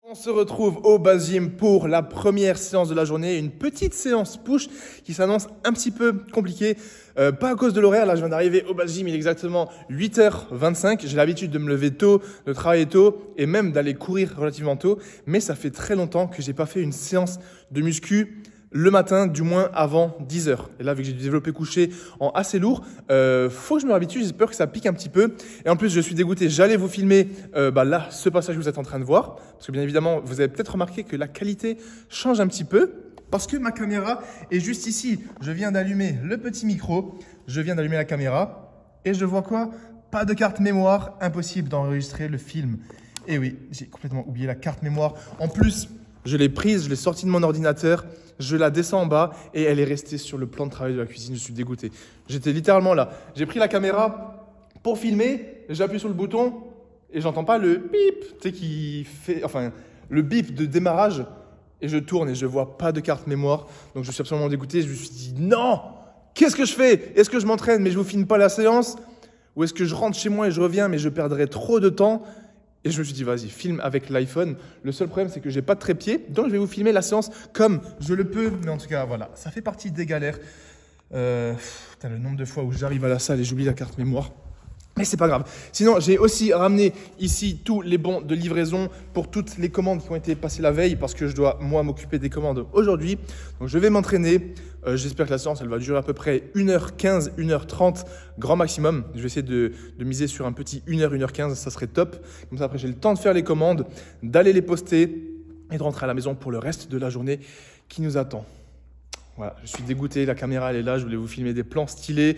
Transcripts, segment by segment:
On se retrouve au base gym pour la première séance de la journée, une petite séance push qui s'annonce un petit peu compliquée, pas à cause de l'horaire. Là, je viens d'arriver au base gym, il est exactement 8h25. J'ai l'habitude de me lever tôt, de travailler tôt et même d'aller courir relativement tôt. Mais ça fait très longtemps que j'ai pas fait une séance de muscu le matin, du moins avant 10h. Et là, vu que j'ai du développé couché en assez lourd, faut que je me réhabitue. J'espère que ça pique un petit peu. Et en plus, je suis dégoûté. J'allais vous filmer là, ce passage que vous êtes en train de voir. Parce que bien évidemment, vous avez peut-être remarqué que la qualité change un petit peu. Parce que ma caméra est juste ici. Je viens d'allumer le petit micro. Je viens d'allumer la caméra. Et je vois quoi? Pas de carte mémoire. Impossible d'enregistrer le film. Et oui, j'ai complètement oublié la carte mémoire. En plus, je l'ai prise, je l'ai sortie de mon ordinateur, je la descends en bas et elle est restée sur le plan de travail de la cuisine. Je suis dégoûté. J'étais littéralement là. J'ai pris la caméra pour filmer, j'appuie sur le bouton et j'entends pas le bip, tu sais, qui fait, enfin, le bip de démarrage. Et je tourne et je vois pas de carte mémoire. Donc je suis absolument dégoûté. Je me suis dit non, qu'est-ce que je fais? Est-ce que je m'entraîne mais je vous filme pas la séance? Ou est-ce que je rentre chez moi et je reviens mais je perdrai trop de temps? Et je me suis dit, vas-y, filme avec l'iPhone. Le seul problème, c'est que j'ai pas de trépied. Donc, je vais vous filmer la séance comme je le peux. Mais en tout cas, voilà, ça fait partie des galères. Putain, le nombre de fois où j'arrive à la salle et j'oublie la carte mémoire. Mais c'est pas grave. Sinon, j'ai aussi ramené ici tous les bons de livraison pour toutes les commandes qui ont été passées la veille parce que je dois, moi, m'occuper des commandes aujourd'hui. Donc, je vais m'entraîner. J'espère que la séance, elle va durer à peu près 1h15, 1h30, grand maximum. Je vais essayer de miser sur un petit 1h, 1h15, ça serait top. Comme ça, après, j'ai le temps de faire les commandes, d'aller les poster et de rentrer à la maison pour le reste de la journée qui nous attend. Voilà, je suis dégoûté. La caméra, elle est là. Je voulais vous filmer des plans stylés.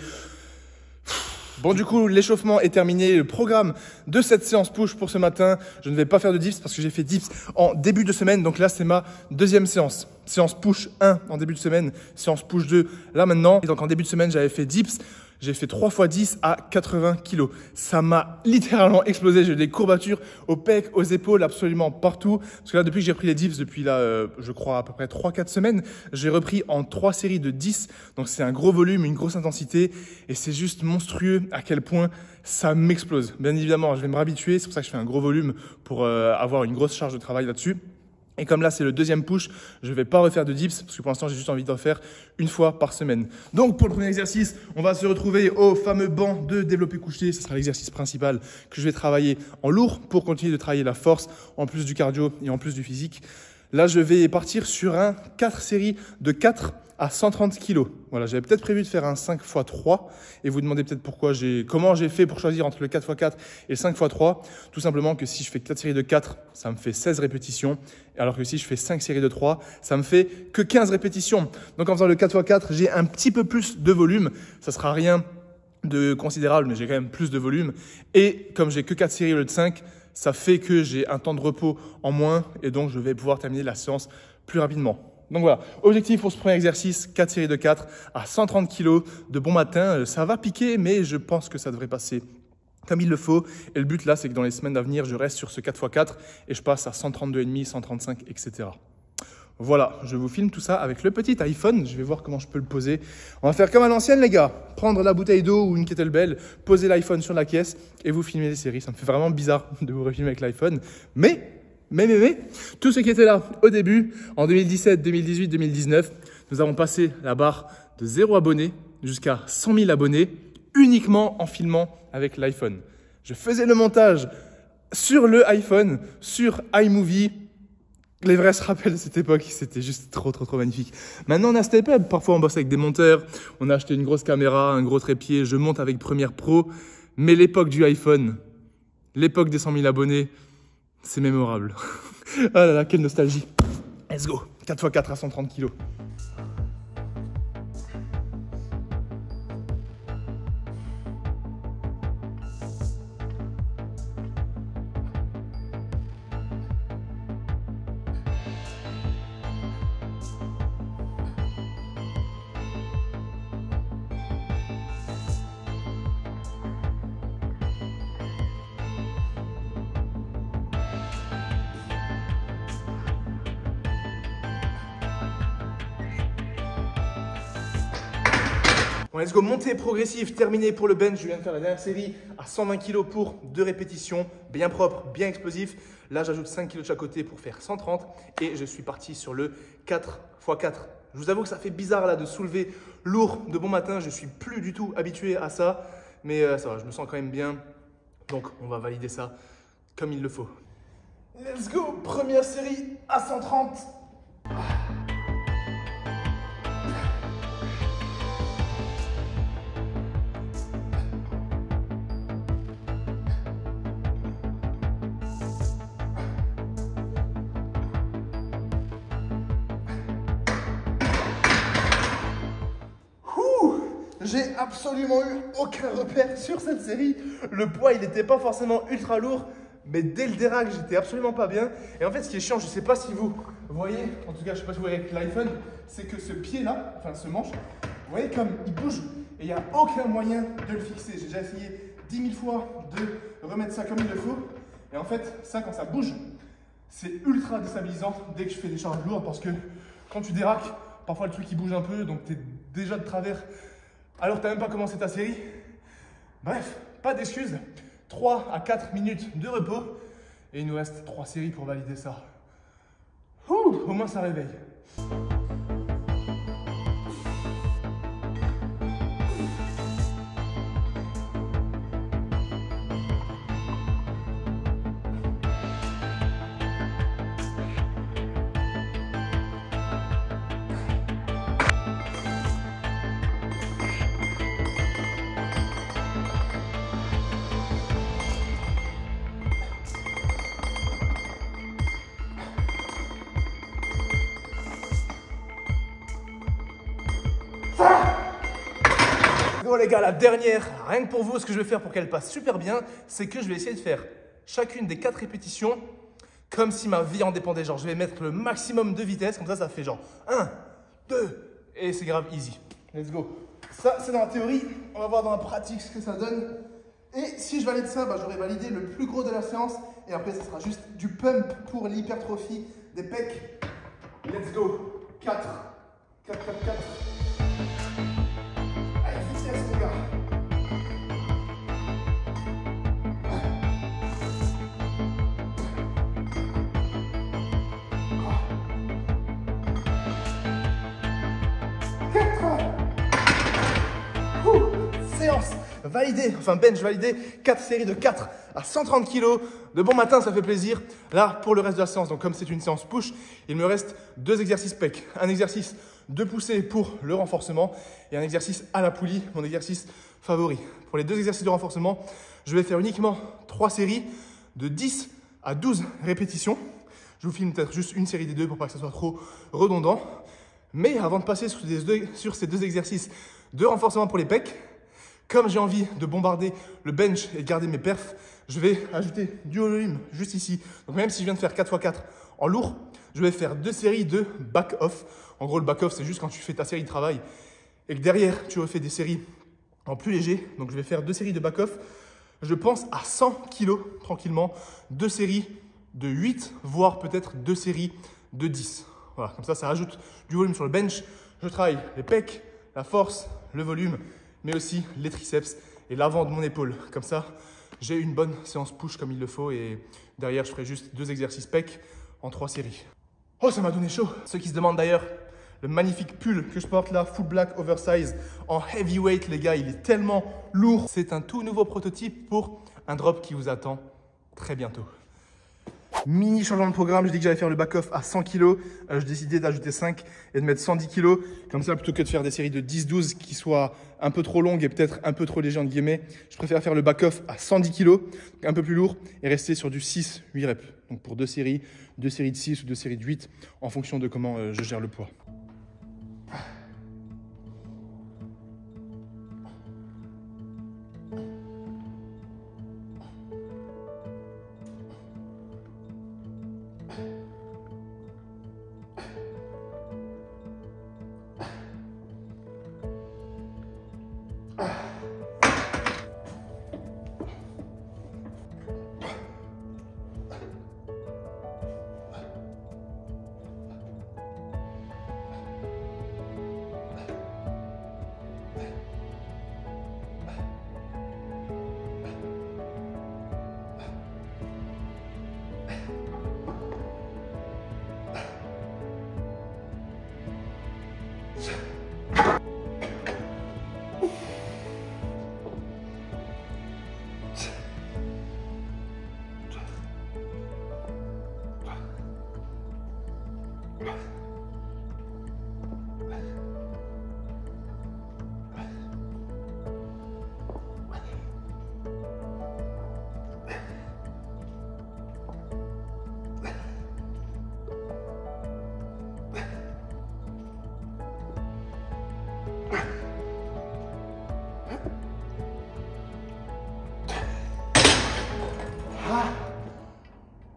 Bon, du coup, l'échauffement est terminé. Le programme de cette séance push pour ce matin, je ne vais pas faire de dips parce que j'ai fait dips en début de semaine. Donc là, c'est ma deuxième séance. Séance push 1 en début de semaine, séance push 2 là maintenant. Et donc en début de semaine, j'avais fait dips. J'ai fait 3 x 10 à 80 kg. Ça m'a littéralement explosé. J'ai eu des courbatures aux pecs, aux épaules, absolument partout. Parce que là, depuis que j'ai pris les dips, depuis là, je crois à peu près 3-4 semaines, j'ai repris en 3 séries de 10. Donc c'est un gros volume, une grosse intensité. Et c'est juste monstrueux à quel point ça m'explose. Bien évidemment, je vais me réhabituer. C'est pour ça que je fais un gros volume pour avoir une grosse charge de travail là-dessus. Et comme là, c'est le deuxième push, je ne vais pas refaire de dips parce que pour l'instant, j'ai juste envie de refaire une fois par semaine. Donc, pour le premier exercice, on va se retrouver au fameux banc de développé couché. Ce sera l'exercice principal que je vais travailler en lourd pour continuer de travailler la force en plus du cardio et en plus du physique. Là, je vais partir sur un 4 séries de 4 à 130 kg. Voilà, j'avais peut-être prévu de faire un 5 x 3 et vous demandez peut-être comment j'ai fait pour choisir entre le 4 x 4 et le 5 x 3. Tout simplement que si je fais 4 séries de 4, ça me fait 16 répétitions. Alors que si je fais 5 séries de 3, ça me fait que 15 répétitions. Donc en faisant le 4 x 4, j'ai un petit peu plus de volume. Ça sera rien de considérable, mais j'ai quand même plus de volume. Et comme j'ai que 4 séries au lieu de 5, ça fait que j'ai un temps de repos en moins et donc je vais pouvoir terminer la séance plus rapidement. Donc voilà, objectif pour ce premier exercice, 4 séries de 4 à 130 kg de bon matin. Ça va piquer, mais je pense que ça devrait passer comme il le faut. Et le but là, c'est que dans les semaines à venir, je reste sur ce 4 x 4 et je passe à 132,5, 135, etc. Voilà, je vous filme tout ça avec le petit iPhone. Je vais voir comment je peux le poser. On va faire comme à l'ancienne, les gars. Prendre la bouteille d'eau ou une kettlebell, poser l'iPhone sur la caisse et vous filmer les séries. Ça me fait vraiment bizarre de vous refilmer avec l'iPhone. Mais, tout ce qui était là au début, en 2017, 2018, 2019, nous avons passé la barre de 0 abonnés jusqu'à 100 000 abonnés uniquement en filmant avec l'iPhone. Je faisais le montage sur le iPhone, sur iMovie. Les vrais se rappellent de cette époque, c'était juste trop magnifique. Maintenant, on a step up. Parfois, on bosse avec des monteurs. On a acheté une grosse caméra, un gros trépied. Je monte avec Premiere Pro. Mais l'époque du iPhone, l'époque des 100 000 abonnés, c'est mémorable. Ah là là, quelle nostalgie. Let's go. 4 x 4 à 130 kg. Bon, let's go, montée progressive, terminée pour le bench. Je viens de faire la dernière série à 120 kg pour 2 répétitions, bien propre, bien explosif. Là, j'ajoute 5 kg de chaque côté pour faire 130 et je suis parti sur le 4x4. Je vous avoue que ça fait bizarre là de soulever lourd de bon matin. Je ne suis plus du tout habitué à ça, mais ça va, je me sens quand même bien. Donc, on va valider ça comme il le faut. Let's go, première série à 130. J'ai absolument eu aucun repère sur cette série. Le poids, il n'était pas forcément ultra lourd, mais dès le dérac, j'étais absolument pas bien. Et en fait, ce qui est chiant, je ne sais pas si vous voyez, en tout cas, je ne sais pas si vous voyez avec l'iPhone, c'est que ce pied-là, enfin ce manche, vous voyez comme il bouge et il n'y a aucun moyen de le fixer. J'ai déjà essayé 10 000 fois de remettre ça comme il le faut. Et en fait, ça, quand ça bouge, c'est ultra déstabilisant dès que je fais des charges lourdes parce que quand tu déraques, parfois le truc il bouge un peu, donc tu es déjà de travers. Alors que tu n'as même pas commencé ta série. Bref, pas d'excuses. 3 à 4 minutes de repos. Et il nous reste 3 séries pour valider ça. Ouh, au moins ça réveille. Bon les gars, la dernière, rien que pour vous, ce que je vais faire pour qu'elle passe super bien, c'est que je vais essayer de faire chacune des 4 répétitions comme si ma vie en dépendait. Genre, je vais mettre le maximum de vitesse, comme ça fait genre 1, 2, et c'est grave easy. Let's go. Ça, c'est dans la théorie. On va voir dans la pratique ce que ça donne. Et si je valide ça, bah, j'aurai validé le plus gros de la séance. Et après, ça sera juste du pump pour l'hypertrophie des pecs. Let's go. 4, 4, 4, 4. Les gars. Séance validée, enfin bench validé, 4 séries de 4 à 130 kg. De bon matin, ça fait plaisir. Là, pour le reste de la séance, donc comme c'est une séance push, il me reste 2 exercices pec. Un exercice de poussée pour le renforcement et un exercice à la poulie, mon exercice favori. Pour les 2 exercices de renforcement, je vais faire uniquement 3 séries de 10 à 12 répétitions. Je vous filme peut-être juste une série des deux pour pas que ça soit trop redondant. Mais avant de passer sur ces 2 exercices de renforcement pour les pecs, comme j'ai envie de bombarder le bench et de garder mes perfs, je vais ajouter du volume juste ici. Donc même si je viens de faire 4x4 en lourd, je vais faire 2 séries de back-off. En gros, le back-off, c'est juste quand tu fais ta série de travail et que derrière, tu refais des séries en plus léger. Donc je vais faire 2 séries de back-off. Je pense à 100 kg tranquillement. 2 séries de 8, voire peut-être 2 séries de 10. Voilà, comme ça rajoute du volume sur le bench. Je travaille les pecs, la force, le volume, mais aussi les triceps et l'avant de mon épaule. Comme ça, j'ai une bonne séance push comme il le faut et derrière, je ferai juste 2 exercices pecs en 3 séries. Oh, ça m'a donné chaud. Ceux qui se demandent d'ailleurs, le magnifique pull que je porte là, full black oversize en heavyweight, les gars, il est tellement lourd. C'est un tout nouveau prototype pour un drop qui vous attend très bientôt. Mini changement de programme, je dis que j'allais faire le back-off à 100 kg. J'ai décidé d'ajouter 5 et de mettre 110 kg. Comme ça, plutôt que de faire des séries de 10-12 qui soient un peu trop longues et peut-être un peu trop légers, entre guillemets, je préfère faire le back-off à 110 kg, un peu plus lourd, et rester sur du 6-8 reps. Donc pour 2 séries de 6 ou 2 séries de 8, en fonction de comment je gère le poids.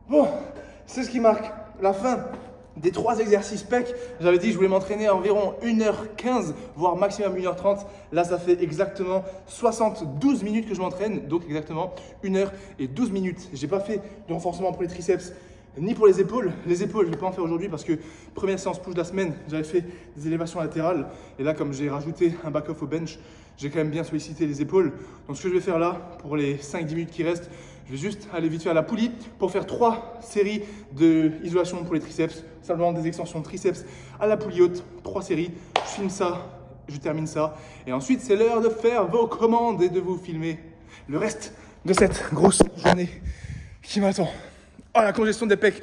Bon, c'est ce qui marque la fin des 3 exercices PEC. J'avais dit que je voulais m'entraîner à environ 1h15, voire maximum 1h30. Là, ça fait exactement 72 minutes que je m'entraîne, donc exactement 1h12 minutes. J'ai pas fait de renforcement pour les triceps ni pour les épaules. Les épaules, je ne vais pas en faire aujourd'hui parce que première séance push de la semaine, j'avais fait des élévations latérales. Et là, comme j'ai rajouté un back-off au bench, j'ai quand même bien sollicité les épaules. Donc ce que je vais faire là, pour les 5-10 minutes qui restent, je vais juste aller vite fait à la poulie pour faire 3 séries d'isolation pour les triceps. Simplement des extensions de triceps à la poulie haute, 3 séries. Je filme ça, je termine ça. Et ensuite, c'est l'heure de faire vos commandes et de vous filmer le reste de cette grosse journée qui m'attend. Oh, la congestion des pecs.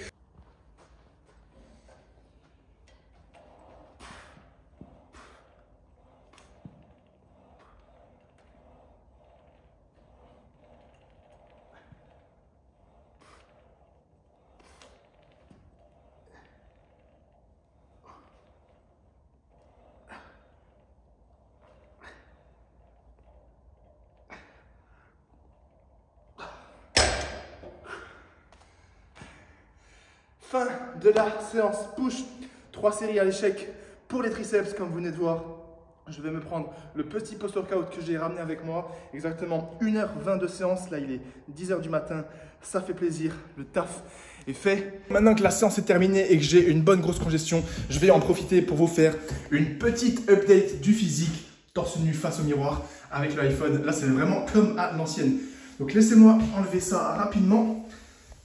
Fin de la séance push. 3 séries à l'échec pour les triceps, comme vous venez de voir. Je vais me prendre le petit post-workout que j'ai ramené avec moi. Exactement 1h20 de séance. Là, il est 10h du matin. Ça fait plaisir. Le taf est fait. Maintenant que la séance est terminée et que j'ai une bonne grosse congestion, je vais en profiter pour vous faire une petite update du physique. Torse nu face au miroir avec l'iPhone. Là, c'est vraiment comme à l'ancienne. Donc, laissez-moi enlever ça rapidement.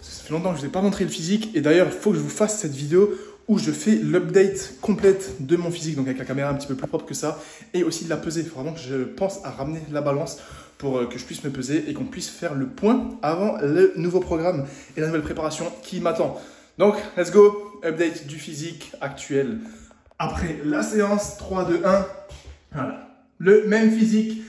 Ça fait longtemps que je ne vous ai pas montré le physique. Et d'ailleurs, il faut que je vous fasse cette vidéo où je fais l'update complète de mon physique. Donc avec la caméra un petit peu plus propre que ça. Et aussi de la peser. Il faut vraiment que je pense à ramener la balance pour que je puisse me peser et qu'on puisse faire le point avant le nouveau programme et la nouvelle préparation qui m'attend. Donc, let's go. Update du physique actuel. Après la séance 3, 2, 1. Voilà. Le même physique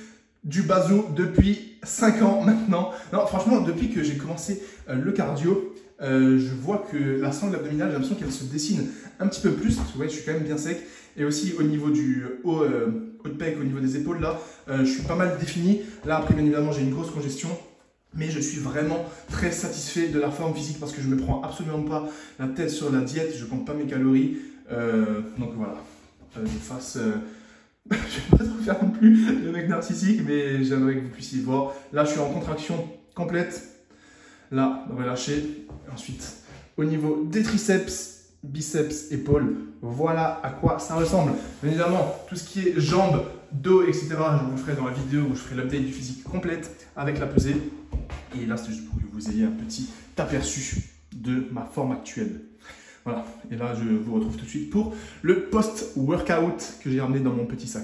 du bazou depuis 5 ans maintenant. Non, franchement, depuis que j'ai commencé le cardio, je vois que la sangle abdominale, j'ai l'impression qu'elle se dessine un petit peu plus. Vous voyez, je suis quand même bien sec. Et aussi au niveau du haut de pec, au niveau des épaules, là, je suis pas mal défini. Là, après, bien évidemment, j'ai une grosse congestion. Mais je suis vraiment très satisfait de la forme physique parce que je ne me prends absolument pas la tête sur la diète. Je ne compte pas mes calories. Donc voilà, de face... je ne vais pas trop faire non plus le mec narcissique, mais j'aimerais que vous puissiez voir. Là, je suis en contraction complète. Là, relâcher. Ensuite, au niveau des triceps, biceps, épaules, voilà à quoi ça ressemble. Bien évidemment, tout ce qui est jambes, dos, etc., je vous le ferai dans la vidéo où je ferai l'update du physique complète avec la pesée. Et là, c'est juste pour que vous ayez un petit aperçu de ma forme actuelle. Voilà, et là je vous retrouve tout de suite pour le post-workout que j'ai ramené dans mon petit sac.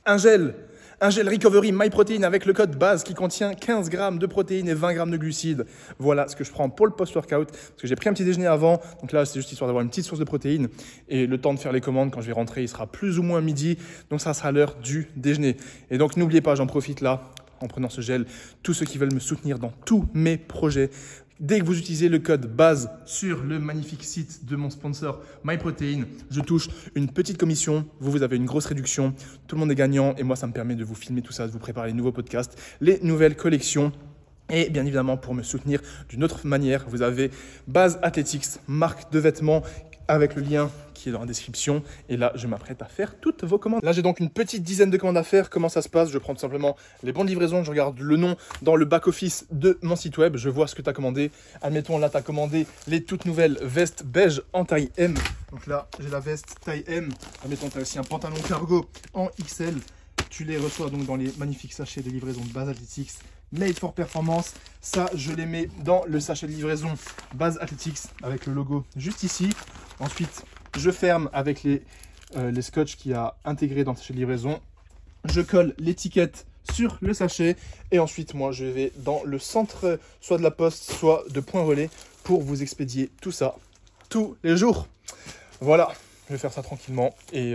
Un gel Recovery MyProtein avec le code BASE qui contient 15 grammes de protéines et 20 grammes de glucides. Voilà ce que je prends pour le post-workout, parce que j'ai pris un petit déjeuner avant, donc là c'est juste histoire d'avoir une petite source de protéines. Et le temps de faire les commandes, quand je vais rentrer, il sera plus ou moins midi, donc ça sera l'heure du déjeuner. Et donc n'oubliez pas, j'en profite là, en prenant ce gel, tous ceux qui veulent me soutenir dans tous mes projets. Dès que vous utilisez le code BASE sur le magnifique site de mon sponsor MyProtein, je touche une petite commission. Vous avez une grosse réduction. Tout le monde est gagnant et moi, ça me permet de vous filmer tout ça, de vous préparer les nouveaux podcasts, les nouvelles collections. Et bien évidemment, pour me soutenir d'une autre manière, vous avez Base Athletics, marque de vêtements avec le lien qui est dans la description. Et là, je m'apprête à faire toutes vos commandes. Là, j'ai donc une petite dizaine de commandes à faire. Comment ça se passe? Je prends tout simplement les bons de livraison. Je regarde le nom dans le back-office de mon site web. Je vois ce que tu as commandé. Admettons, là, tu as commandé les toutes nouvelles vestes beige en taille M. Donc là, j'ai la veste taille M. Admettons, tu as aussi un pantalon cargo en XL. Tu les reçois donc dans les magnifiques sachets de livraison de Base Athletics. Made for Performance, ça je les mets dans le sachet de livraison Base Athletics avec le logo juste ici. Ensuite, je ferme avec les les scotch qu'il y a intégrés dans cette livraison. Je colle l'étiquette sur le sachet et ensuite moi je vais dans le centre soit de la poste soit de Point Relais pour vous expédier tout ça tous les jours. Voilà, je vais faire ça tranquillement et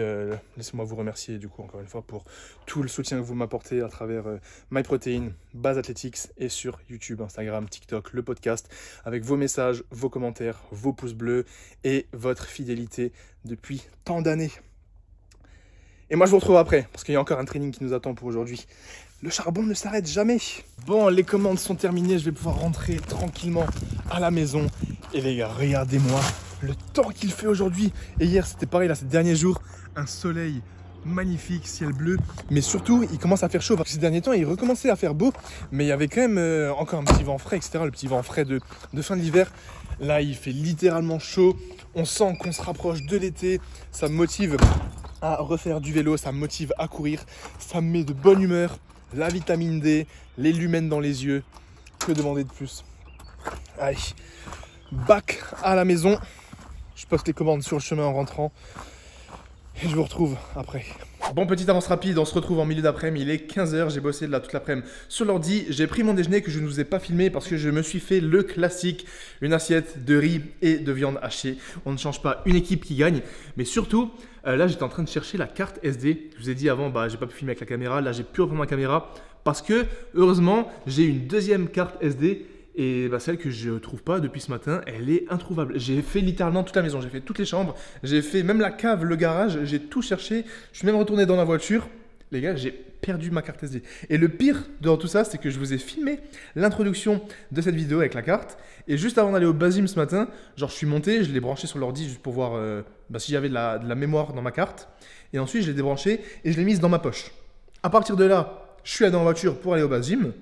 laissez-moi vous remercier du coup encore une fois pour tout le soutien que vous m'apportez à travers MyProtein, Base Athletics et sur YouTube, Instagram, TikTok, le podcast avec vos messages, vos commentaires, vos pouces bleus et votre fidélité depuis tant d'années. Et moi je vous retrouve après, parce qu'il y a encore un training qui nous attend pour aujourd'hui. Le charbon ne s'arrête jamais. Bon, les commandes sont terminées, je vais pouvoir rentrer tranquillement à la maison. Et les gars, regardez-moi le temps qu'il fait aujourd'hui. Et hier c'était pareil, là ces derniers jours, un soleil magnifique, ciel bleu. Mais surtout, il commence à faire chaud. Parce que ces derniers temps, il recommençait à faire beau. Mais il y avait quand même encore un petit vent frais, etc. Le petit vent frais de fin de l'hiver. Là, il fait littéralement chaud. On sent qu'on se rapproche de l'été. Ça me motive à refaire du vélo, ça me motive à courir, ça me met de bonne humeur, la vitamine D, les lumens dans les yeux, que demander de plus? Allez, back à la maison, je poste les commandes sur le chemin en rentrant et je vous retrouve après. Bon, petite avance rapide, on se retrouve en milieu d'après-midi, il est 15 h, j'ai bossé de là toute l'après-midi sur l'ordi, j'ai pris mon déjeuner que je ne vous ai pas filmé parce que je me suis fait le classique, une assiette de riz et de viande hachée. On ne change pas une équipe qui gagne, mais surtout, là j'étais en train de chercher la carte SD. Je vous ai dit avant, j'ai pas pu filmer avec la caméra, là j'ai pu reprendre ma caméra parce que heureusement j'ai une deuxième carte SD. Et celle que je ne trouve pas depuis ce matin, elle est introuvable. J'ai fait littéralement toute la maison, j'ai fait toutes les chambres, j'ai fait même la cave, le garage, j'ai tout cherché. Je suis même retourné dans la voiture. Les gars, j'ai perdu ma carte SD. Et le pire dans tout ça, c'est que je vous ai filmé l'introduction de cette vidéo avec la carte. Et juste avant d'aller au Basim ce matin, genre je suis monté, je l'ai branché sur l'ordi juste pour voir si j'avais de la mémoire dans ma carte. Et ensuite, je l'ai débranché et je l'ai mise dans ma poche. À partir de là, je suis allé dans la voiture pour aller au Basim.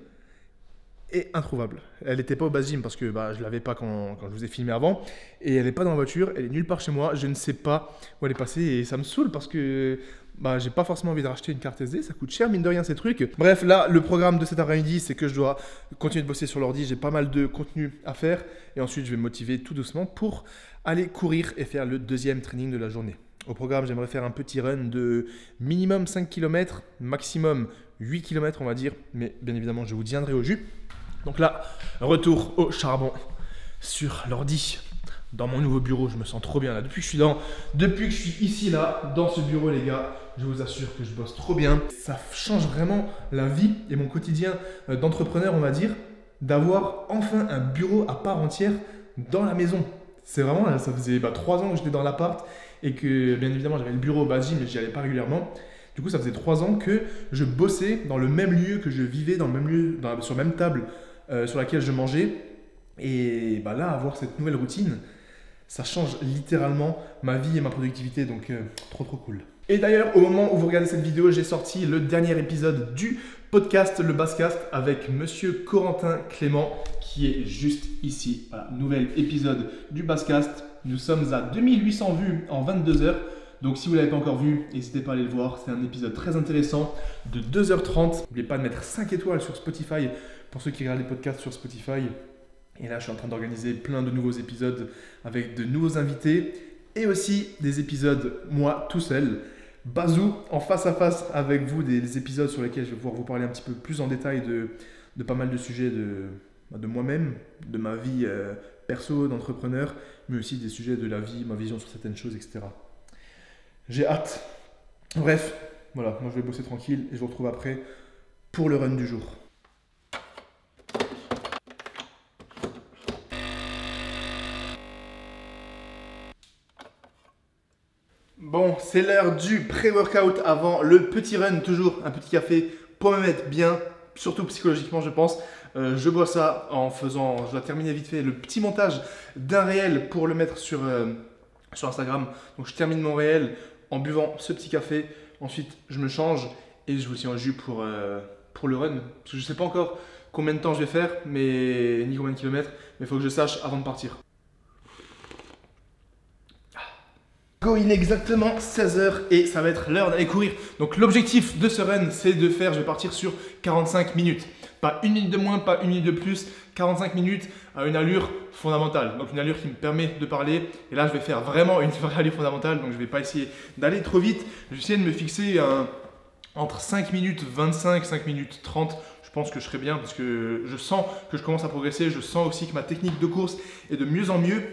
Et introuvable. Elle n'était pas au Basim parce que je ne l'avais pas quand je vous ai filmé avant. Et elle n'est pas dans la voiture, elle est nulle part chez moi. Je ne sais pas où elle est passée et ça me saoule parce que j'ai pas forcément envie de racheter une carte SD. Ça coûte cher, mine de rien, ces trucs. Bref, là, le programme de cet après-midi, c'est que je dois continuer de bosser sur l'ordi. J'ai pas mal de contenu à faire. Et ensuite, je vais me motiver tout doucement pour aller courir et faire le deuxième training de la journée. Au programme, j'aimerais faire un petit run de minimum 5 km, maximum 8 km, on va dire. Mais bien évidemment, je vous tiendrai au jus. Donc là, retour au charbon sur l'ordi. Dans mon nouveau bureau, je me sens trop bien là. Depuis que je suis ici là, dans ce bureau les gars, je vous assure que je bosse trop bien. Ça change vraiment la vie et mon quotidien d'entrepreneur, on va dire, d'avoir enfin un bureau à part entière dans la maison. C'est vraiment, ça faisait 3 ans que j'étais dans l'appart et que bien évidemment j'avais le bureau au Basim mais j'y allais pas régulièrement. Du coup, ça faisait 3 ans que je bossais dans le même lieu, que je vivais dans le même lieu, sur la même table sur laquelle je mangeais. Et là, avoir cette nouvelle routine, ça change littéralement ma vie et ma productivité. Donc, trop cool. Et d'ailleurs, au moment où vous regardez cette vidéo, j'ai sorti le dernier épisode du podcast Le Basscast avec Monsieur Corentin Clément qui est juste ici. Voilà, nouvel épisode du Basscast. Nous sommes à 2800 vues en 22 heures. Donc si vous ne l'avez pas encore vu, n'hésitez pas à aller le voir. C'est un épisode très intéressant de 2h30. N'oubliez pas de mettre 5 étoiles sur Spotify pour ceux qui regardent les podcasts sur Spotify. Et là, je suis en train d'organiser plein de nouveaux épisodes avec de nouveaux invités et aussi des épisodes moi tout seul. Bazou en face à face avec vous, des épisodes sur lesquels je vais pouvoir vous parler un petit peu plus en détail de pas mal de sujets de moi-même, de ma vie perso, d'entrepreneur, mais aussi des sujets de la vie, ma vision sur certaines choses, etc. J'ai hâte. Bref, voilà, moi je vais bosser tranquille et je vous retrouve après pour le run du jour. Bon, c'est l'heure du pré-workout avant le petit run, toujours un petit café pour me mettre bien, surtout psychologiquement je pense. Je bois ça je dois terminer vite fait le petit montage d'un réel pour le mettre sur Instagram. Donc je termine mon réel en buvant ce petit café. Ensuite, je me change et je vous tiens au jus pour le run. Parce que je ne sais pas encore combien de temps je vais faire, ni combien de kilomètres, mais il faut que je sache avant de partir. Go, il est exactement 16 h et ça va être l'heure d'aller courir. Donc l'objectif de ce run, c'est de faire, je vais partir sur 45 minutes. Pas une minute de moins, pas une minute de plus, 45 minutes à une allure fondamentale. Donc une allure qui me permet de parler. Et là, je vais faire vraiment une vraie allure fondamentale. Donc je ne vais pas essayer d'aller trop vite. Je vais essayer de me fixer entre 5 minutes 25, 5 minutes 30. Je pense que je serai bien parce que je sens que je commence à progresser. Je sens aussi que ma technique de course est de mieux en mieux.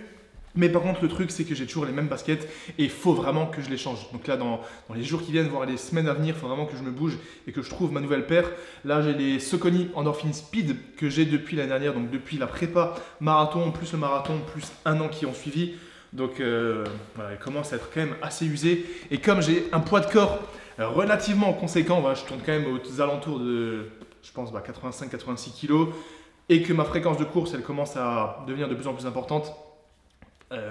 Mais par contre, le truc, c'est que j'ai toujours les mêmes baskets et il faut vraiment que je les change. Donc là, dans les jours qui viennent, voire les semaines à venir, il faut vraiment que je me bouge et que je trouve ma nouvelle paire. Là, j'ai les Saucony Endorphin Speed que j'ai depuis l'année dernière, donc depuis la prépa marathon, plus le marathon, plus un an qui ont suivi. Donc voilà, elle commence à être quand même assez usée. Et comme j'ai un poids de corps relativement conséquent, voilà, je tourne quand même aux alentours de, je pense, 85-86 kg et que ma fréquence de course, elle commence à devenir de plus en plus importante.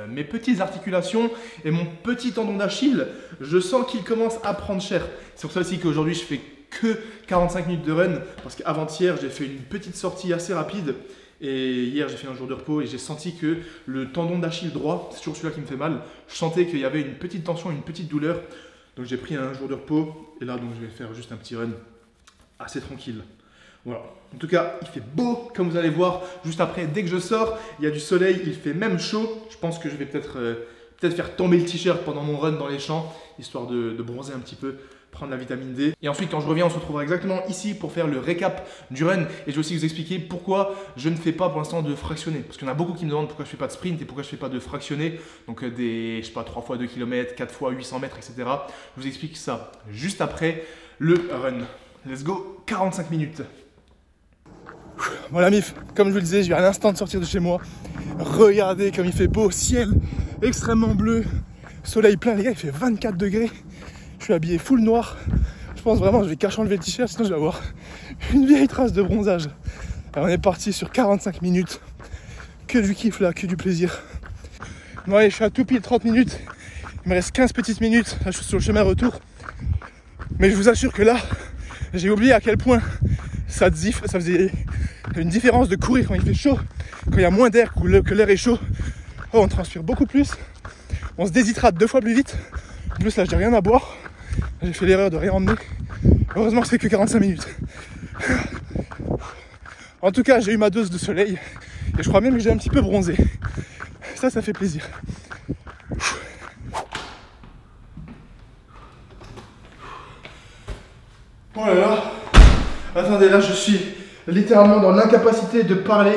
Mes petites articulations et mon petit tendon d'Achille, je sens qu'il commence à prendre cher. C'est pour ça aussi qu'aujourd'hui je fais que 45 minutes de run parce qu'avant-hier j'ai fait une petite sortie assez rapide et hier j'ai fait un jour de repos et j'ai senti que le tendon d'Achille droit, c'est toujours celui-là qui me fait mal, je sentais qu'il y avait une petite tension, une petite douleur. Donc j'ai pris un jour de repos et là donc je vais faire juste un petit run assez tranquille. Voilà. En tout cas, il fait beau, comme vous allez voir. Juste après, dès que je sors, il y a du soleil, il fait même chaud. Je pense que je vais peut-être faire tomber le t-shirt pendant mon run dans les champs, histoire de bronzer un petit peu, prendre la vitamine D. Et ensuite, quand je reviens, on se retrouvera exactement ici pour faire le récap du run. Et je vais aussi vous expliquer pourquoi je ne fais pas pour l'instant de fractionné. Parce qu'il y en a beaucoup qui me demandent pourquoi je ne fais pas de sprint et pourquoi je ne fais pas de fractionné. Donc des, je sais pas, 3 fois 2 km, 4 fois 800 mètres, etc. Je vous explique ça juste après le run. Let's go, 45 minutes. Bon la mif, comme je vous le disais, je viens à l'instant de sortir de chez moi. Regardez comme il fait beau, ciel extrêmement bleu, soleil plein les gars, il fait 24 degrés. Je suis habillé full noir. Je pense vraiment que je vais cacher enlever le t-shirt, sinon je vais avoir une vieille trace de bronzage. Alors on est parti sur 45 minutes. Que du kiff là, que du plaisir. Bon allez, je suis à tout pile 30 minutes. Il me reste 15 petites minutes. Là je suis sur le chemin retour. Mais je vous assure que là, j'ai oublié à quel point ça faisait une différence de courir quand il fait chaud, quand il y a moins d'air, que l'air est chaud. Oh, on transpire beaucoup plus, on se déshydrate 2 fois plus vite. En plus là j'ai rien à boire, j'ai fait l'erreur de rien emmener. Heureusement que c'est que 45 minutes. En tout cas j'ai eu ma dose de soleil et je crois même que j'ai un petit peu bronzé. Ça fait plaisir. Oh là là. Attendez, là je suis littéralement dans l'incapacité de parler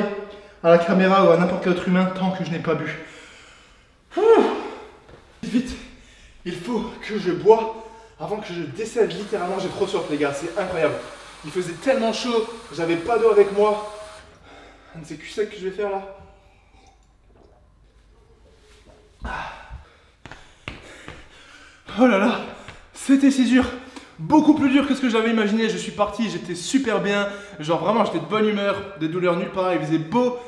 à la caméra ou à n'importe quel autre humain tant que je n'ai pas bu. Vite, il faut que je bois avant que je décède littéralement. J'ai trop soif les gars, c'est incroyable. Il faisait tellement chaud, j'avais pas d'eau avec moi. C'est cul sec que je vais faire là. Oh là là, c'était si dur. Beaucoup plus dur que ce que j'avais imaginé. Je suis parti, j'étais super bien. Genre vraiment, j'étais de bonne humeur, des douleurs nulle part. Il faisait beau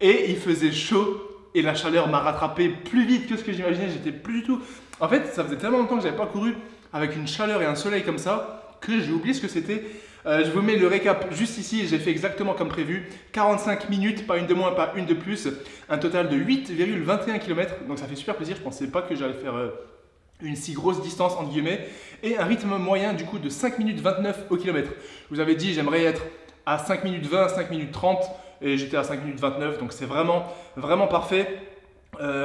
et il faisait chaud. Et la chaleur m'a rattrapé plus vite que ce que j'imaginais. J'étais plus du tout. En fait, ça faisait tellement longtemps que j'avais pas couru avec une chaleur et un soleil comme ça que j'ai oublié ce que c'était. Je vous mets le récap juste ici. J'ai fait exactement comme prévu. 45 minutes, pas une de moins, pas une de plus. Un total de 8,21 km. Donc ça fait super plaisir. Je pensais pas que j'allais faire une si grosse distance entre guillemets et un rythme moyen du coup de 5 minutes 29 au kilomètre. Je vous avais dit j'aimerais être à 5 minutes 20, 5 minutes 30 et j'étais à 5 minutes 29 donc c'est vraiment parfait.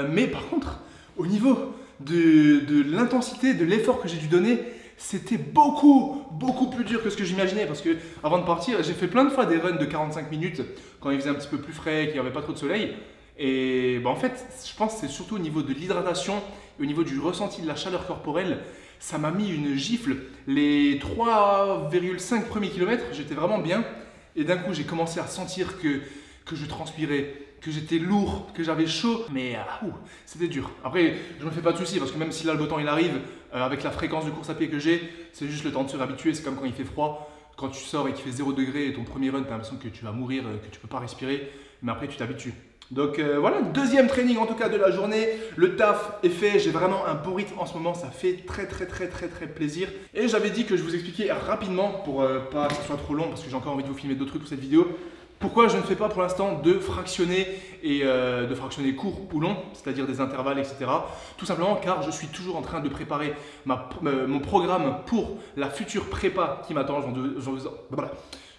Mais par contre au niveau de l'intensité, de l'effort que j'ai dû donner, c'était beaucoup plus dur que ce que j'imaginais parce que avant de partir j'ai fait plein de fois des runs de 45 minutes quand il faisait un petit peu plus frais, qu'il n'y avait pas trop de soleil. Et en fait, je pense que c'est surtout au niveau de l'hydratation et au niveau du ressenti de la chaleur corporelle, ça m'a mis une gifle. Les 3,5 premiers kilomètres, j'étais vraiment bien. Et d'un coup, j'ai commencé à sentir que je transpirais, que j'étais lourd, que j'avais chaud. Mais c'était dur. Après, je ne me fais pas de soucis parce que même si là, le beau temps il arrive, avec la fréquence de course à pied que j'ai, c'est juste le temps de se réhabituer. C'est comme quand il fait froid. Quand tu sors et qu'il fait 0 degré et ton premier run, tu as l'impression que tu vas mourir, que tu ne peux pas respirer. Mais après, tu t'habitues. Donc voilà, deuxième training en tout cas de la journée. Le taf est fait, j'ai vraiment un beau rythme en ce moment, ça fait très plaisir. Et j'avais dit que je vous expliquais rapidement pour pas que ce soit trop long parce que j'ai encore envie de vous filmer d'autres trucs pour cette vidéo. Pourquoi je ne fais pas pour l'instant de fractionnés et de fractionnés courts ou longs, c'est-à-dire des intervalles, etc. Tout simplement car je suis toujours en train de préparer mon programme pour la future prépa qui m'attend.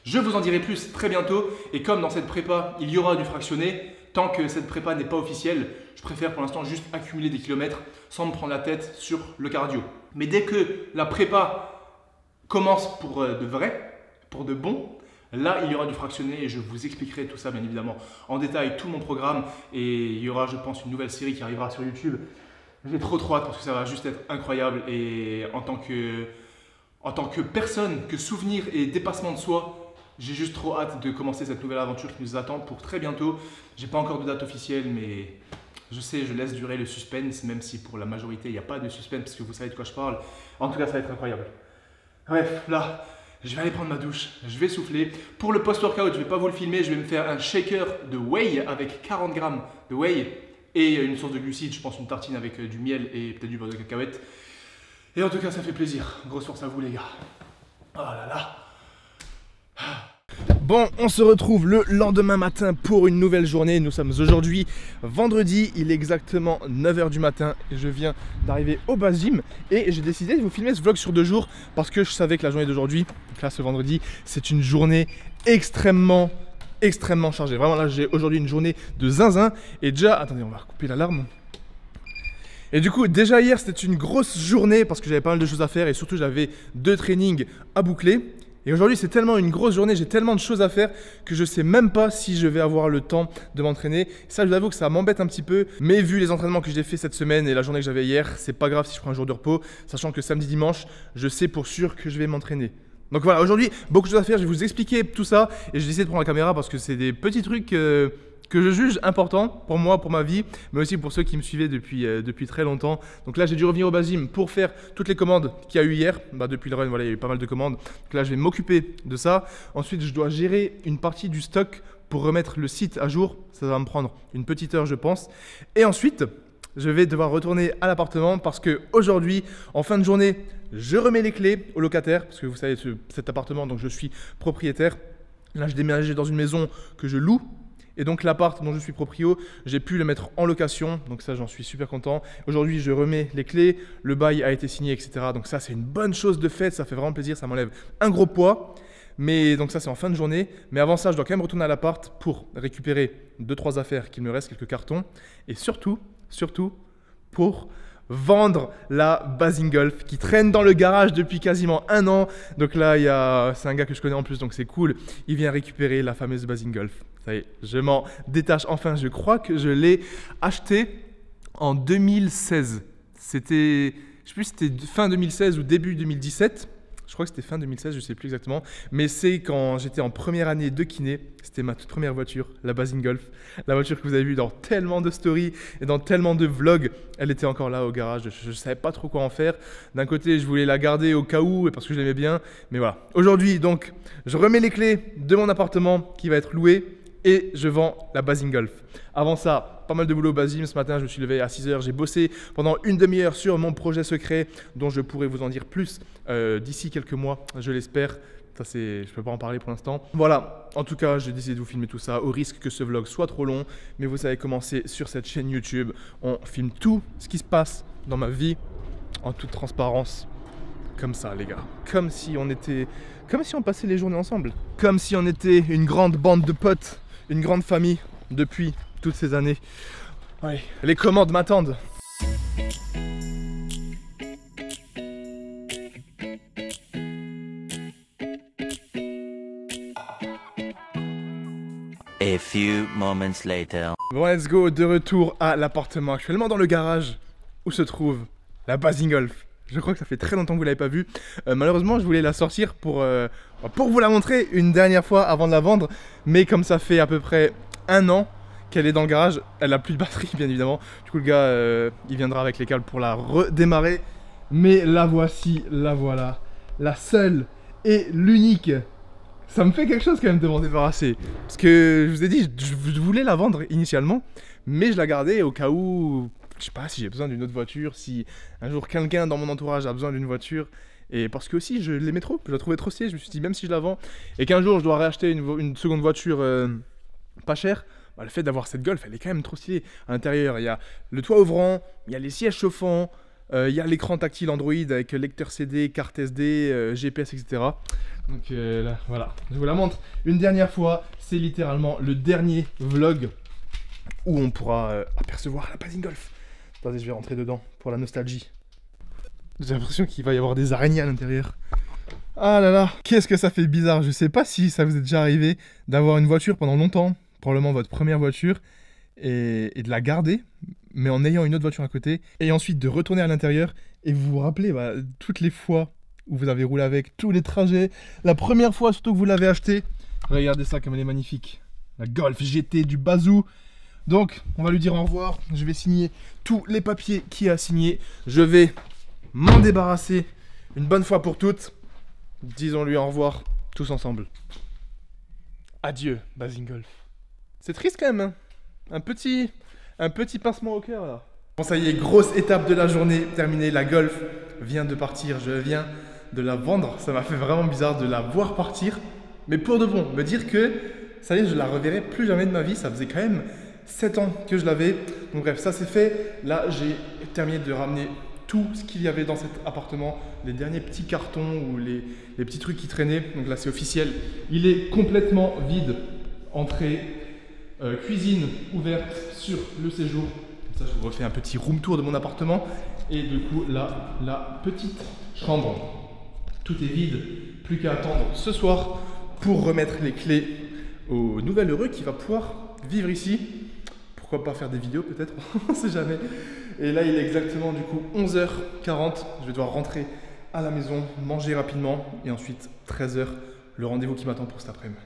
Je vous en dirai plus très bientôt. Et comme dans cette prépa, il y aura du fractionné, tant que cette prépa n'est pas officielle, je préfère pour l'instant juste accumuler des kilomètres sans me prendre la tête sur le cardio. Mais dès que la prépa commence pour de vrai, pour de bon, là, il y aura du fractionné et je vous expliquerai tout ça, bien évidemment, en détail, tout mon programme. Et il y aura, je pense, une nouvelle série qui arrivera sur YouTube. J'ai trop hâte parce que ça va juste être incroyable. Et en tant que personne, que souvenir et dépassement de soi, j'ai juste trop hâte de commencer cette nouvelle aventure qui nous attend pour très bientôt. J'ai pas encore de date officielle, mais je sais, je laisse durer le suspense, même si pour la majorité, il n'y a pas de suspense parce que vous savez de quoi je parle. En tout cas, ça va être incroyable. Bref, là, je vais aller prendre ma douche, je vais souffler. Pour le post-workout, je ne vais pas vous le filmer, je vais me faire un shaker de whey avec 40 grammes de whey et une source de glucides, je pense une tartine avec du miel et peut-être du beurre de cacahuète. Et en tout cas, ça fait plaisir. Grosse force à vous les gars. Oh là là. Bon, on se retrouve le lendemain matin pour une nouvelle journée. Nous sommes aujourd'hui vendredi, il est exactement 9 h du matin et je viens d'arriver au base gym et j'ai décidé de vous filmer ce vlog sur 2 jours parce que je savais que la journée d'aujourd'hui, donc là ce vendredi, c'est une journée extrêmement chargée. Vraiment là, j'ai aujourd'hui une journée de zinzin et déjà, attendez, on va couper l'alarme. Et du coup, déjà hier, c'était une grosse journée parce que j'avais pas mal de choses à faire et surtout j'avais 2 trainings à boucler. Et aujourd'hui, c'est tellement une grosse journée, j'ai tellement de choses à faire que je sais même pas si je vais avoir le temps de m'entraîner. Ça, je vous avoue que ça m'embête un petit peu. Mais vu les entraînements que j'ai fait cette semaine et la journée que j'avais hier, c'est pas grave si je prends un jour de repos, sachant que samedi, dimanche, je sais pour sûr que je vais m'entraîner. Donc voilà, aujourd'hui, beaucoup de choses à faire. Je vais vous expliquer tout ça et j'ai décidé de prendre la caméra parce que c'est des petits trucs que je juge importants pour moi, pour ma vie, mais aussi pour ceux qui me suivaient depuis très longtemps. Donc là, j'ai dû revenir au base gym pour faire toutes les commandes qu'il y a eu hier. Depuis le run, voilà, il y a eu pas mal de commandes. Donc là, je vais m'occuper de ça. Ensuite, je dois gérer une partie du stock pour remettre le site à jour. Ça va me prendre une petite heure, je pense. Et ensuite, je vais devoir retourner à l'appartement parce qu'aujourd'hui, en fin de journée, je remets les clés au locataire parce que vous savez, cet appartement, donc je suis propriétaire. Là, je déménage dans une maison que je loue. Et donc l'appart dont je suis proprio, j'ai pu le mettre en location, donc ça j'en suis super content. Aujourd'hui je remets les clés, le bail a été signé, etc. Donc ça c'est une bonne chose de fait, ça fait vraiment plaisir, ça m'enlève un gros poids. Mais donc ça c'est en fin de journée. Mais avant ça je dois quand même retourner à l'appart pour récupérer 2-3 affaires qu'il me reste, quelques cartons. Et surtout pour vendre la Basing Golf qui traîne dans le garage depuis quasiment 1 an. Donc là, c'est un gars que je connais en plus, donc c'est cool. Il vient récupérer la fameuse Basing Golf. Ça y est, je m'en détache enfin. Je crois que je l'ai acheté en 2016. C'était, je sais plus si c'était fin 2016 ou début 2017. Je crois que c'était fin 2016, je ne sais plus exactement. Mais c'est quand j'étais en première année de kiné. C'était ma toute première voiture, la Basing Golf. La voiture que vous avez vue dans tellement de stories et dans tellement de vlogs. Elle était encore là au garage. Je ne savais pas trop quoi en faire. D'un côté, je voulais la garder au cas où et parce que je l'aimais bien. Mais voilà. Aujourd'hui, donc, je remets les clés de mon appartement qui va être loué et je vends la Basing Golf. Avant ça, pas mal de boulot au base gym. Ce matin, je me suis levé à 6 h. J'ai bossé pendant une demi-heure sur mon projet secret dont je pourrai vous en dire plus d'ici quelques mois, je l'espère. Ça, je ne peux pas en parler pour l'instant. Voilà, en tout cas, j'ai décidé de vous filmer tout ça au risque que ce vlog soit trop long. Mais vous savez comment c'est sur cette chaîne YouTube. On filme tout ce qui se passe dans ma vie en toute transparence. Comme ça, les gars. Comme si on passait les journées ensemble. Comme si on était une grande bande de potes, une grande famille depuis toutes ces années. Ouais. Les commandes m'attendent. A few moments later. Bon, let's go, de retour à l'appartement, actuellement dans le garage où se trouve la Basing Golf. Je crois que ça fait très longtemps que vous ne l'avez pas vue. Malheureusement, je voulais la sortir pour vous la montrer une dernière fois avant de la vendre. Mais comme ça fait à peu près 1 an qu'elle est dans le garage, elle n'a plus de batterie bien évidemment. Du coup le gars, il viendra avec les câbles pour la redémarrer. Mais la voici, la voilà. La seule et l'unique. Ça me fait quelque chose quand même de m'en débarrasser. Parce que je vous ai dit, je voulais la vendre initialement. Mais je la gardais au cas où... Je sais pas si j'ai besoin d'une autre voiture, si un jour quelqu'un dans mon entourage a besoin d'une voiture. Et parce que aussi, je l'aimais trop, je la trouvais trop stylée. Je me suis dit, même si je la vends et qu'un jour je dois réacheter une seconde voiture pas chère, bah, le fait d'avoir cette Golf, elle est quand même trop stylée. À l'intérieur, il y a le toit ouvrant, il y a les sièges chauffants, il y a l'écran tactile Android avec lecteur CD, carte SD, GPS, etc. Donc là, voilà, je vous la montre une dernière fois. C'est littéralement le dernier vlog où on pourra apercevoir la Basing Golf. Attendez, je vais rentrer dedans pour la nostalgie. J'ai l'impression qu'il va y avoir des araignées à l'intérieur. Ah là là, qu'est-ce que ça fait bizarre. Je sais pas si ça vous est déjà arrivé d'avoir une voiture pendant longtemps, probablement votre première voiture, et de la garder, mais en ayant une autre voiture à côté, et ensuite de retourner à l'intérieur, et vous vous rappelez toutes les fois où vous avez roulé avec, tous les trajets, la première fois surtout que vous l'avez acheté. Regardez ça comme elle est magnifique. La Golf GT du Bazou. Donc, on va lui dire au revoir. Je vais signer tous les papiers qu'il a à signer. Je vais m'en débarrasser une bonne fois pour toutes. Disons-lui au revoir tous ensemble. Adieu, Basing Golf. C'est triste quand même, hein. Un petit pincement au cœur là. Bon, ça y est, grosse étape de la journée terminée. La Golf vient de partir. Je viens de la vendre. Ça m'a fait vraiment bizarre de la voir partir. Mais pour de bon, me dire que ça y est, je la reverrai plus jamais de ma vie. Ça faisait quand même 7 ans que je l'avais. Donc bref, ça c'est fait. Là, j'ai terminé de ramener tout ce qu'il y avait dans cet appartement. Les derniers petits cartons ou les petits trucs qui traînaient. Donc là, c'est officiel. Il est complètement vide. Entrée, cuisine ouverte sur le séjour. Comme ça, je vous refais un petit room tour de mon appartement. Et du coup, là, la petite chambre. Tout est vide. Plus qu'à attendre ce soir pour remettre les clés au nouvel heureux qui va pouvoir vivre ici. Pourquoi pas faire des vidéos peut-être, on ne sait jamais. Et là il est exactement du coup 11h40, je vais devoir rentrer à la maison, manger rapidement et ensuite 13h, le rendez-vous qui m'attend pour cet après-midi.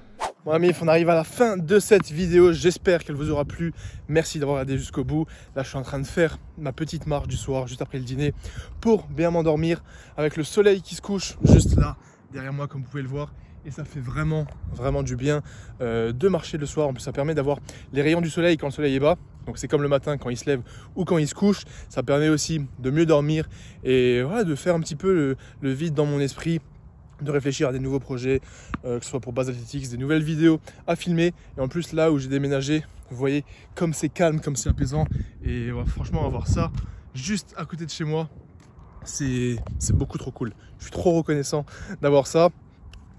Bon amis, on arrive à la fin de cette vidéo, j'espère qu'elle vous aura plu. Merci d'avoir regardé jusqu'au bout. Là je suis en train de faire ma petite marche du soir juste après le dîner pour bien m'endormir avec le soleil qui se couche juste là derrière moi comme vous pouvez le voir. Et ça fait vraiment du bien de marcher le soir. En plus ça permet d'avoir les rayons du soleil quand le soleil est bas. Donc c'est comme le matin quand il se lève ou quand il se couche. Ça permet aussi de mieux dormir et voilà, de faire un petit peu le vide dans mon esprit, de réfléchir à des nouveaux projets, que ce soit pour Base Athletics, des nouvelles vidéos à filmer. Et en plus là où j'ai déménagé, vous voyez comme c'est calme, comme c'est apaisant. Et ouais, franchement avoir ça juste à côté de chez moi, c'est beaucoup trop cool. Je suis trop reconnaissant d'avoir ça.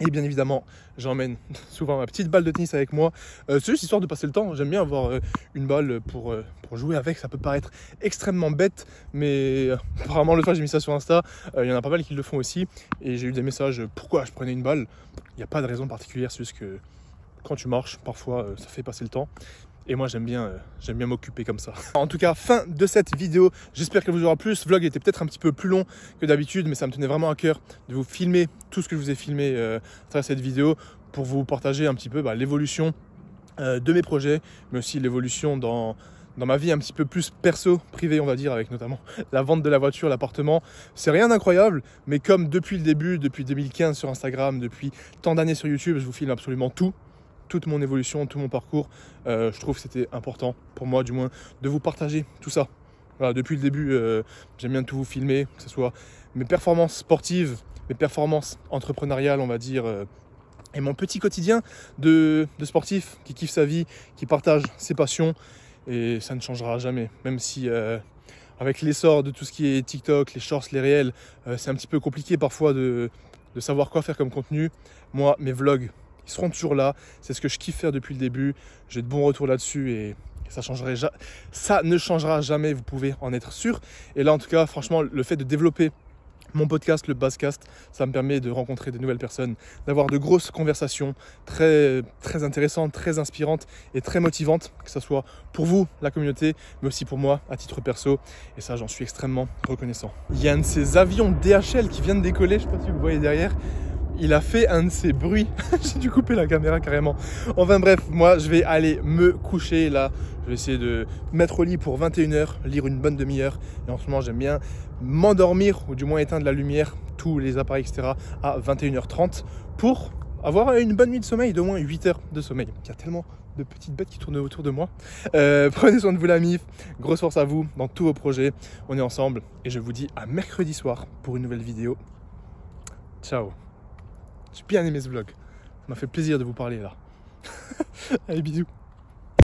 Et bien évidemment, j'emmène souvent ma petite balle de tennis avec moi. C'est juste histoire de passer le temps. J'aime bien avoir une balle pour jouer avec. Ça peut paraître extrêmement bête, mais apparemment l'autre fois j'ai mis ça sur Insta. Il y en a pas mal qui le font aussi. Et j'ai eu des messages pourquoi je prenais une balle. Il n'y a pas de raison particulière, c'est juste que quand tu marches, parfois ça fait passer le temps. Et moi j'aime bien m'occuper comme ça. En tout cas, fin de cette vidéo. J'espère qu'elle vous aura plu. Ce vlog était peut-être un petit peu plus long que d'habitude, mais ça me tenait vraiment à cœur de vous filmer tout ce que je vous ai filmé à travers cette vidéo pour vous partager un petit peu l'évolution de mes projets, mais aussi l'évolution dans ma vie un petit peu plus perso, privée on va dire, avec notamment la vente de la voiture, l'appartement. C'est rien d'incroyable, mais comme depuis le début, depuis 2015 sur Instagram, depuis tant d'années sur YouTube, je vous filme absolument toute mon évolution, tout mon parcours. Je trouve que c'était important pour moi du moins de vous partager tout ça. Voilà, depuis le début, j'aime bien tout vous filmer, que ce soit mes performances sportives, mes performances entrepreneuriales on va dire, et mon petit quotidien de sportif qui kiffe sa vie, qui partage ses passions, et ça ne changera jamais. Même si avec l'essor de tout ce qui est TikTok, les shorts, les réels, c'est un petit peu compliqué parfois de savoir quoi faire comme contenu. Moi, mes vlogs, ils seront toujours là, c'est ce que je kiffe faire depuis le début, j'ai de bons retours là-dessus et ça ne changera jamais, vous pouvez en être sûr. Et là en tout cas, franchement, le fait de développer mon podcast, le Basscast, ça me permet de rencontrer de nouvelles personnes, d'avoir de grosses conversations très intéressantes, très inspirantes et très motivantes, que ce soit pour vous, la communauté, mais aussi pour moi, à titre perso. Et ça, j'en suis extrêmement reconnaissant. Il y a un de ces avions DHL qui vient de décoller, je ne sais pas si vous voyez derrière. Il a fait un de ces bruits. J'ai dû couper la caméra carrément. Enfin bref, moi je vais aller me coucher là. Je vais essayer de me mettre au lit pour 21h, lire une bonne demi-heure. Et en ce moment j'aime bien m'endormir ou du moins éteindre la lumière, tous les appareils, etc. à 21h30 pour avoir une bonne nuit de sommeil, d'au moins 8 heures de sommeil. Il y a tellement de petites bêtes qui tournent autour de moi. Prenez soin de vous la MIF. Grosse force à vous dans tous vos projets. On est ensemble et je vous dis à mercredi soir pour une nouvelle vidéo. Ciao. J'ai bien aimé ce vlog. Ça m'a fait plaisir de vous parler là. Allez, bisous.